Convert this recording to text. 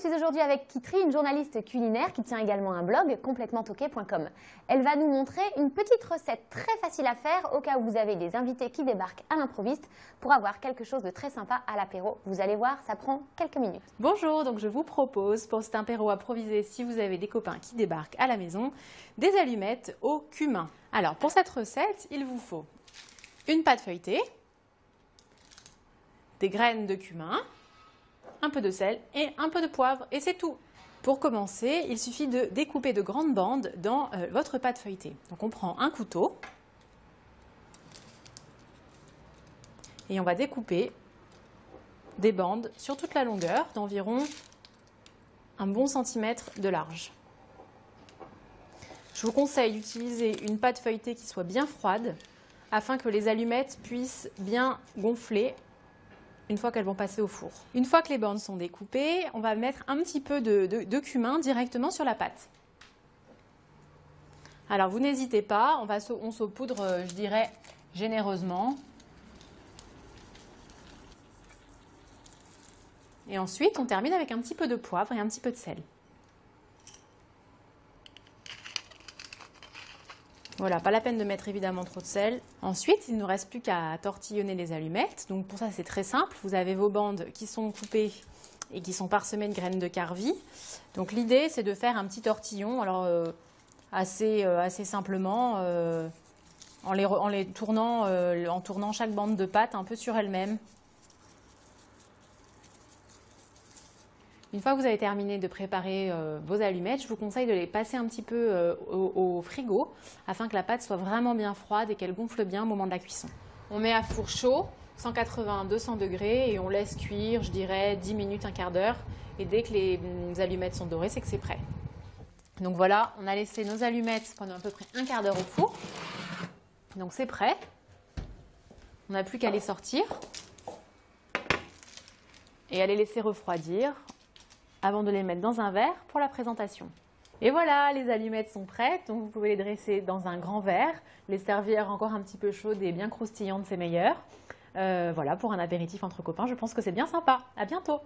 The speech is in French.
suis aujourd'hui avec Kitri, une journaliste culinaire qui tient également un blog completementtoqué.com. Elle va nous montrer une petite recette très facile à faire au cas où vous avez des invités qui débarquent à l'improviste pour avoir quelque chose de très sympa à l'apéro. Vous allez voir, ça prend quelques minutes. Bonjour, donc je vous propose pour cet apéro improvisé, si vous avez des copains qui débarquent à la maison, des allumettes au cumin. Alors pour cette recette, il vous faut une pâte feuilletée, des graines de cumin, un peu de sel et un peu de poivre et c'est tout. Pour commencer, il suffit de découper de grandes bandes dans votre pâte feuilletée. Donc on prend un couteau et on va découper des bandes sur toute la longueur d'environ un bon centimètre de large. Je vous conseille d'utiliser une pâte feuilletée qui soit bien froide afin que les allumettes puissent bien gonfler une fois qu'elles vont passer au four. Une fois que les bandes sont découpées, on va mettre un petit peu de cumin directement sur la pâte. Alors vous n'hésitez pas, on saupoudre, je dirais, généreusement. Et ensuite, on termine avec un petit peu de poivre et un petit peu de sel. Voilà, pas la peine de mettre évidemment trop de sel. Ensuite, il ne nous reste plus qu'à tortillonner les allumettes. Donc pour ça, c'est très simple. Vous avez vos bandes qui sont coupées et qui sont parsemées de graines de carvi. Donc l'idée, c'est de faire un petit tortillon, alors assez simplement, en tournant chaque bande de pâte un peu sur elle-même. Une fois que vous avez terminé de préparer vos allumettes, je vous conseille de les passer un petit peu au frigo afin que la pâte soit vraiment bien froide et qu'elle gonfle bien au moment de la cuisson. On met à four chaud, 180-200 degrés et on laisse cuire, je dirais, 10 minutes, un quart d'heure. Et dès que les allumettes sont dorées, c'est que c'est prêt. Donc voilà, on a laissé nos allumettes pendant à peu près un quart d'heure au four. Donc c'est prêt. On n'a plus qu'à les sortir et à les laisser refroidir avant de les mettre dans un verre pour la présentation. Et voilà, les allumettes sont prêtes, donc vous pouvez les dresser dans un grand verre, les servir encore un petit peu chaudes et bien croustillantes, c'est meilleur. Voilà, pour un apéritif entre copains, je pense que c'est bien sympa. À bientôt!